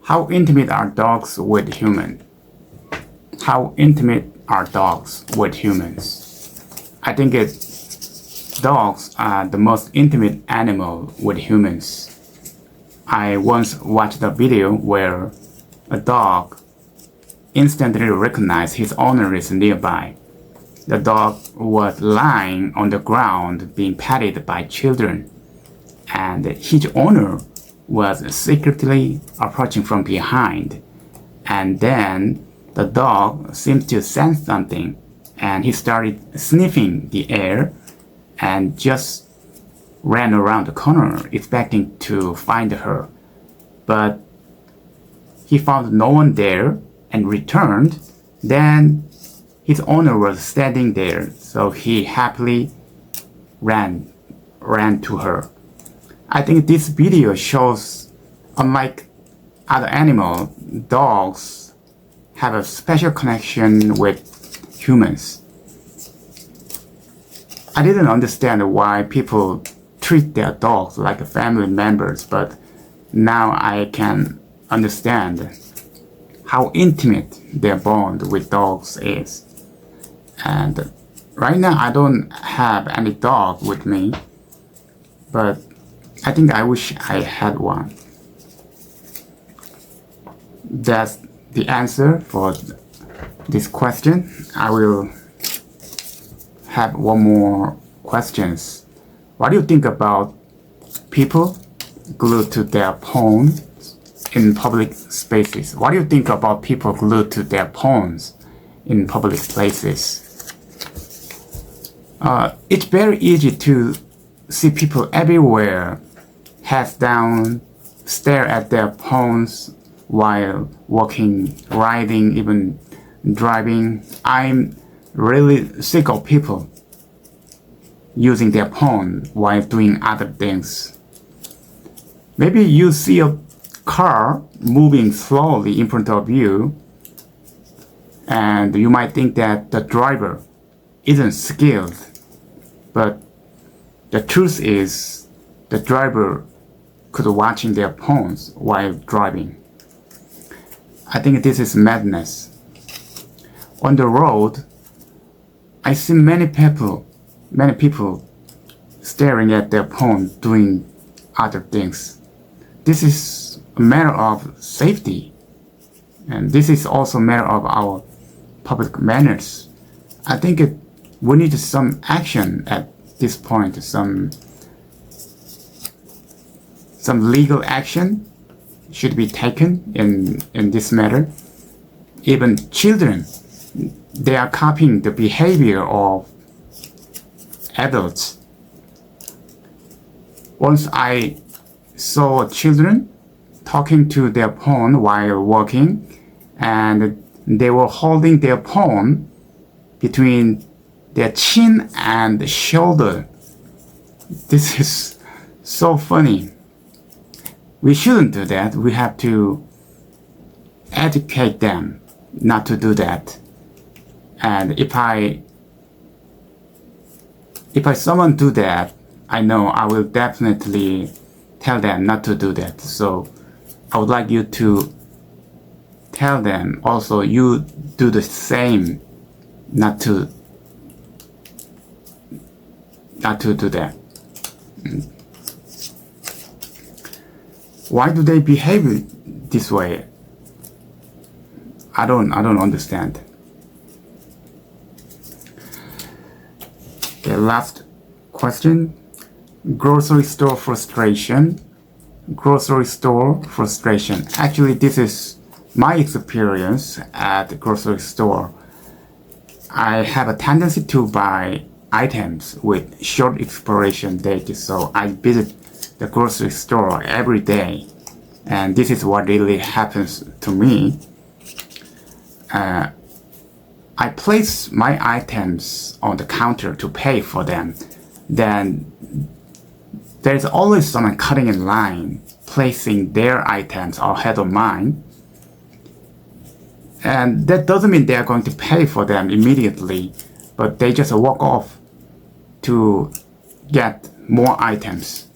How intimate are dogs with humans? How intimate are dogs with humans? I think dogs are the most intimate animal with humans. I once watched a video where a dog instantly recognized his owner is nearby. The dog was lying on the ground being petted by children, and his owner was secretly approaching from behind. And then the dog seemed to sense something, and he started sniffing the air and just ran around the corner expecting to find her. But he found no one there and returned. Then his owner was standing there, so he happily ran to her. I think this video shows, unlike other animals, dogs have a special connection with humans. I didn't understand why people treat their dogs like family members, but now I can understand how intimate their bond with dogs is. And right now I don't have any dog with me, but I think I wish I had one. That's the answer for this question. I will have one more questions. What do you think about people glued to their phones in public spaces? What do you think about people glued to their phones in public places? It's very easy to see people everywhere, heads down, stare at their phones while walking, riding, even driving. I'm really sick of people using their phone while doing other things. Maybe you see a car moving slowly in front of you, and you might think that the driver isn't skilled. But the truth is, the driver could be watching their phones while driving. I think this is madness. On the road, I see many people staring at their phone doing other things. This is a matter of safety, and this is also a matter of our public manners. I think we need some action at this point, some legal action should be taken in this matter. Even children, they are copying the behavior of adults. Once I saw children talking to their phone while walking, and they were holding their phone between their chin and the shoulder. This is so funny. We shouldn't do that. We have to educate them not to do that. And if someone do that, I know I will definitely tell them not to do that. So I would like you to tell them also, you do the same, not to do that. Why do they behave this way? I don't understand. The last question. Grocery store frustration. Grocery store frustration. Actually, this is my experience at the grocery store. I have a tendency to buy items with short expiration date, so I visit the grocery store every day, and this is what really happens to me. I place my items on the counter to pay for them. Then there's always someone cutting in line, placing their items ahead of mine. And that doesn't mean they're going to pay for them immediately, but they just walk off to get more items.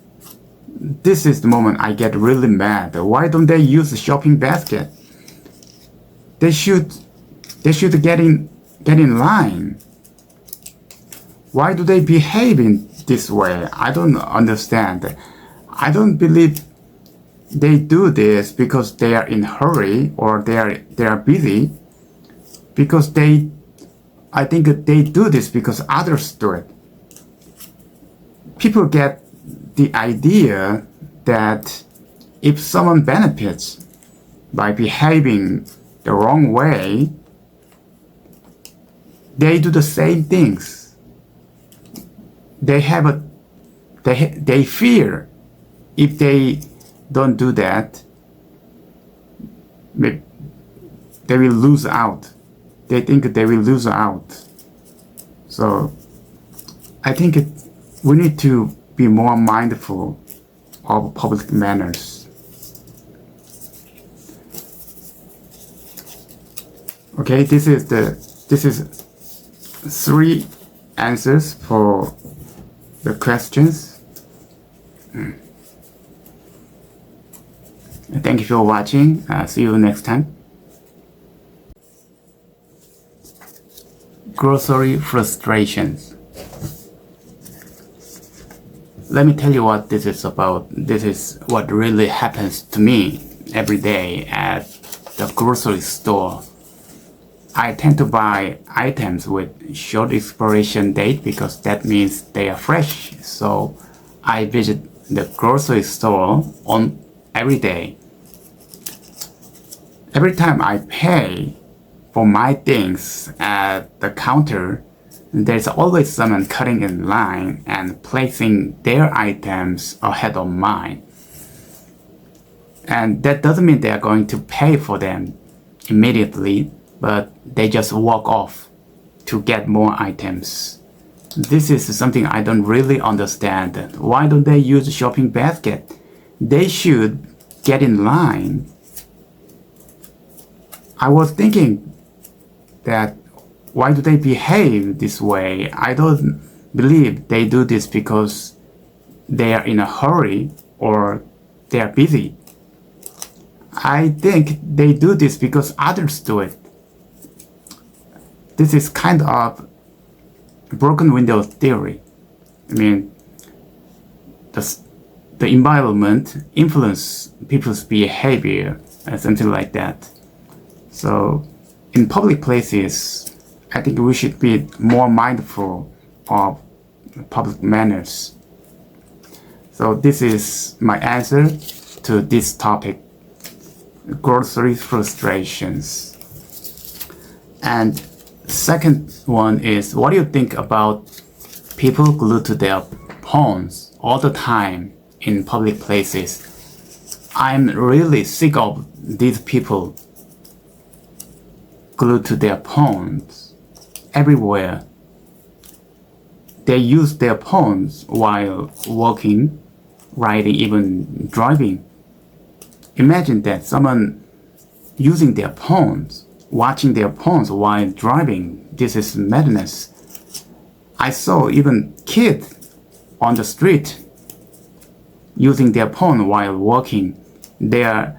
this is the moment I get really mad. Why don't they use the shopping basket? They should get in line. Why do they behave in this way? I don't understand. I don't believe they do this because they are in hurry or they are busy. Because I think they do this because others do it. People get the idea that if someone benefits by behaving the wrong way, they do the same things. They fear if they don't do that, they will lose out. They think they will lose out. So I think we need to be more mindful of public manners. Okay, this is 3 answers for the questions. Thank you for watching. See you next time. Grocery frustrations. Let me tell you what this is about. This is what really happens to me every day at the grocery store. I tend to buy items with short expiration date because that means they are fresh. So I visit the grocery store every day. Every time I pay for my things at the counter, there's always someone cutting in line and placing their items ahead of mine. And that doesn't mean they are going to pay for them immediately, but they just walk off to get more items. This is something I don't really understand. Why don't they use a shopping basket? They should get in line. I was thinking that why do they behave this way? I don't believe they do this because they are in a hurry or they are busy. I think they do this because others do it. This is kind of broken window theory. I mean, the environment influences people's behavior and something like that. So in public places, I think we should be more mindful of public manners. So this is my answer to this topic, grocery frustrations. And second one is, what do you think about people glued to their phones all the time in public places? I'm really sick of these people glued to their phones everywhere. They use their phones while walking, riding, even driving. Imagine that someone using their phones, watching their phones while driving. This is madness. I saw even kids on the street using their phone while walking. They're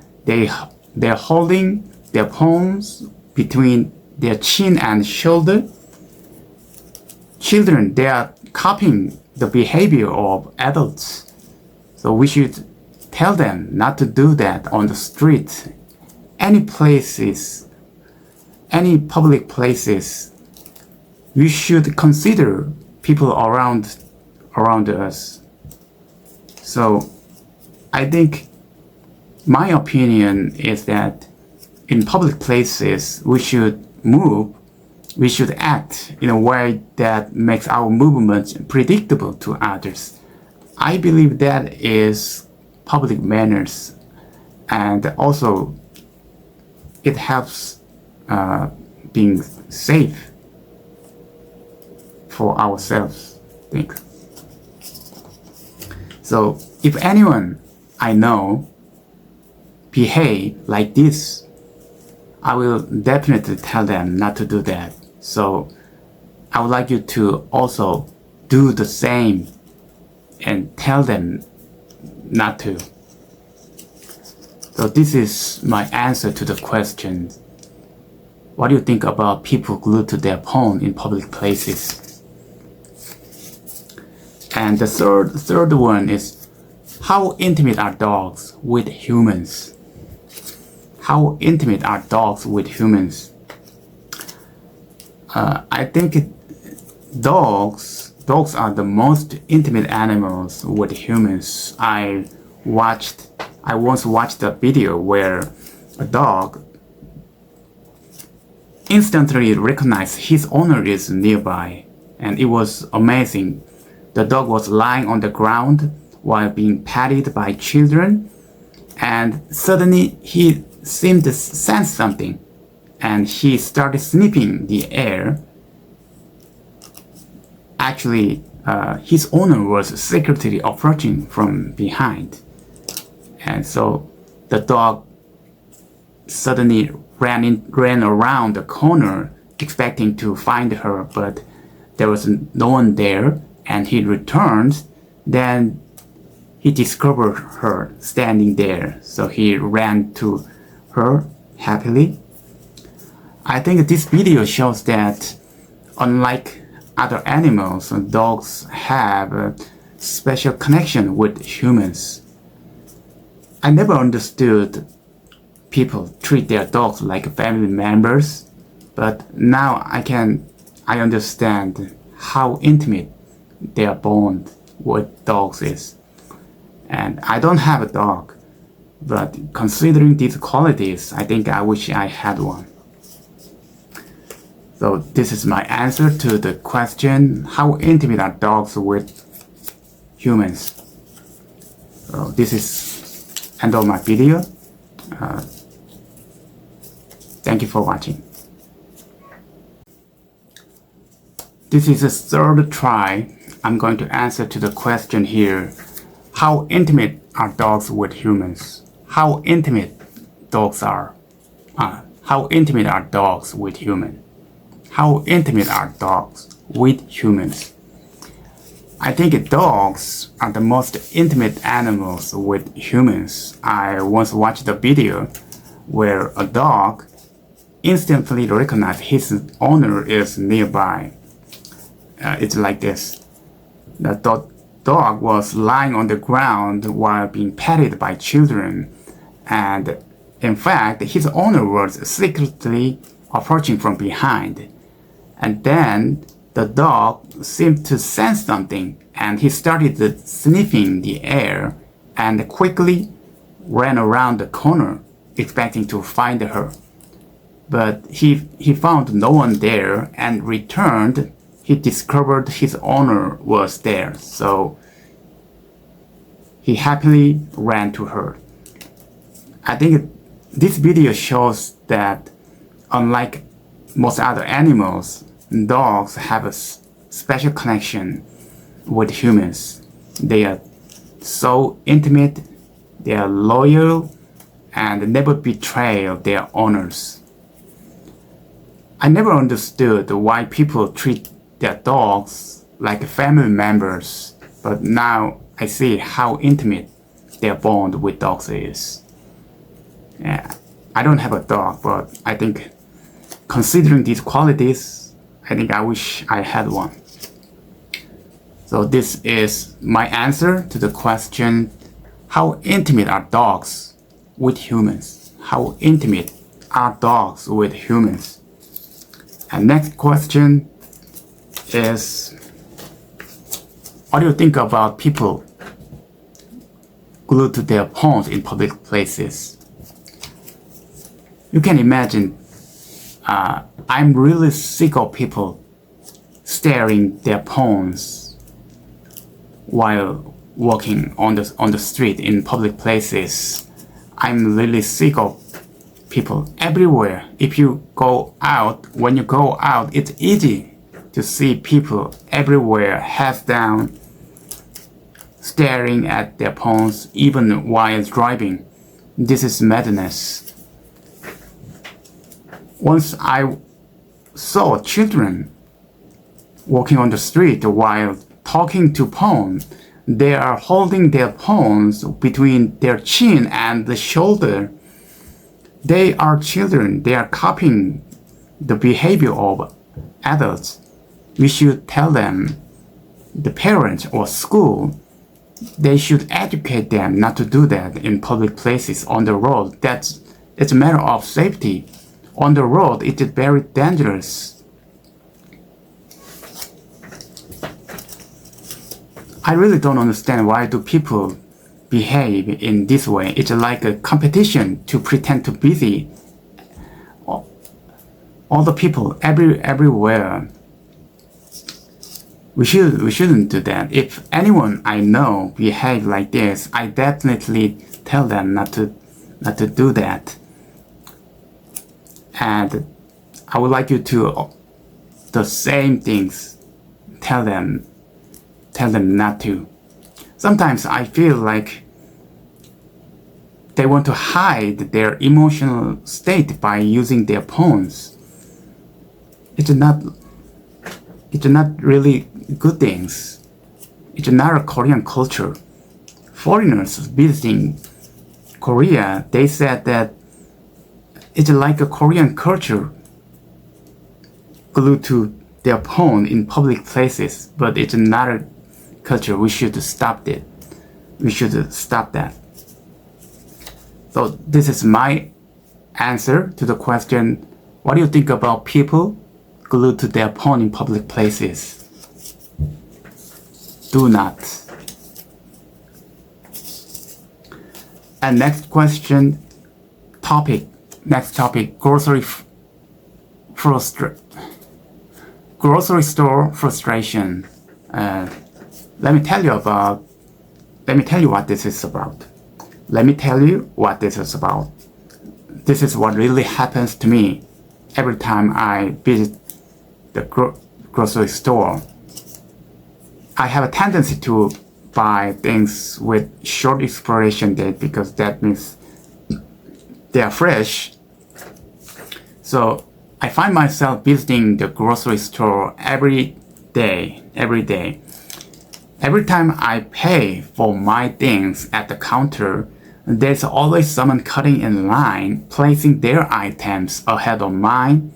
holding their phones between their chin and shoulder. Children, they are copying the behavior of adults. So we should tell them not to do that on the street. Any places, any public places, we should consider people around us. So I think my opinion is that in public places, we should act in a way that makes our movement predictable to others. I believe that is public manners, and also it helps being safe for ourselves, I think. So if anyone I know behave like this, I will definitely tell them not to do that. So I would like you to also do the same and tell them not to. So this is my answer to the question. What do you think about people glued to their phone in public places? And the third one is, how intimate are dogs with humans? How intimate are dogs with humans? I think dogs are the most intimate animals with humans. I once watched a video where a dog instantly recognized his owner is nearby, and it was amazing. The dog was lying on the ground while being patted by children, and suddenly he seemed to sense something, and he started sniffing the air. Actually, his owner was secretly approaching from behind, and so the dog suddenly ran around the corner expecting to find her, but there was no one there, and he returned. Then he discovered her standing there, so he ran to her happily. I think this video shows that unlike other animals, dogs have a special connection with humans. I never understood people treat their dogs like family members, but now I understand how intimate their bond with dogs is. And I don't have a dog, but considering these qualities, I think I wish I had one. So this is my answer to the question, how intimate are dogs with humans? So this is end of my video. Thank you for watching. This is the third try. I'm going to answer to the question here. How intimate are dogs with humans? How intimate dogs are? How intimate are dogs with humans? How intimate are dogs with humans? I think dogs are the most intimate animals with humans. I once watched a video where a dog instantly recognized his owner is nearby. It's like this. The dog was lying on the ground while being petted by children, and in fact his owner was secretly approaching from behind. And then the dog seemed to sense something, and he started sniffing the air and quickly ran around the corner expecting to find her. But he found no one there and returned. He discovered his owner was there, so he happily ran to her. I think this video shows that unlike most other animals, dogs have a special connection with humans. They are so intimate, they are loyal, and never betray their owners. I never understood why people treat their dogs like family members, but now I see how intimate their bond with dogs is. Yeah, I don't have a dog, but I think considering these qualities, I think I wish I had one. So this is my answer to the question, how intimate are dogs with humans? How intimate are dogs with humans? And next question is, what do you think about people glued to their phones in public places? You can imagine, I'm really sick of people staring their phones while walking on the street in public places. I'm really sick of people everywhere. If you go out, when you go out, it's easy to see people everywhere, heads down, staring at their phones even while driving. This is madness. Once I saw children walking on the street while talking to phone. they are holding their palms between their chin and the shoulder. They are children. They are copying the behavior of adults. We should tell them, the parents or school, they should educate them not to do that in public places, on the road. It's a matter of safety. On the road, it is very dangerous. I really don't understand why do people behave in this way. It's like a competition to pretend to be busy. All the people everywhere. We shouldn't do that. If anyone I know behave like this, I definitely tell them not to do that. And I would like you to the same things. Tell them not to. Sometimes I feel like they want to hide their emotional state by using their phones. It's not really good things. It's not a Korean culture. Foreigners visiting Korea, they said that it's like a Korean culture glued to their phone in public places, but it's not a culture. We should stop it. We should stop that. So this is my answer to the question, what do you think about people glued to their phone in public places? Do not. And next topic, grocery store frustration. Let me tell you what this is about. This is what really happens to me every time I visit the grocery store. I have a tendency to buy things with short expiration date because that means they are fresh. So I find myself visiting the grocery store every day. Every time I pay for my things at the counter, there's always someone cutting in line, placing their items ahead of mine.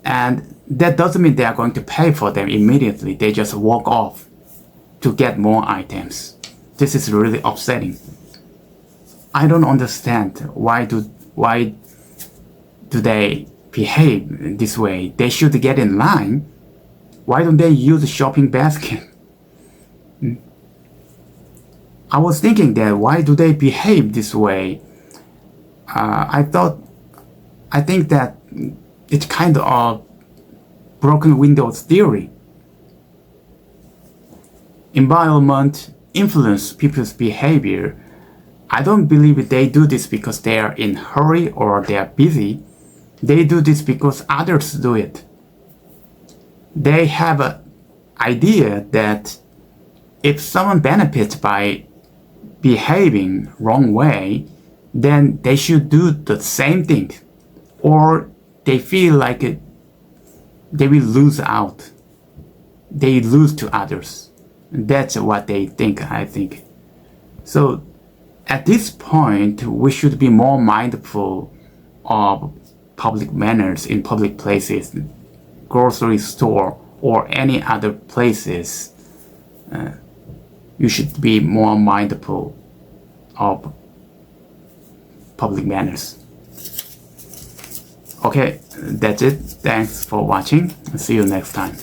And that doesn't mean they are going to pay for them immediately. They just walk off to get more items. This is really upsetting. I don't understand why do they behave this way. They should get in line. Why don't they use a shopping basket? I was thinking that why do they behave this way? I think that it's kind of broken windows theory. Environment influence people's behavior. I don't believe they do this because they are in hurry or they are busy. They do this because others do it. They have an idea that if someone benefits by behaving wrong way, then they should do the same thing, or they feel like they will lose out. They lose to others. That's what they think, I think. So at this point, we should be more mindful of public manners in public places, grocery store, or any other places. You should be more mindful of public manners. Okay, that's it. Thanks for watching. See you next time.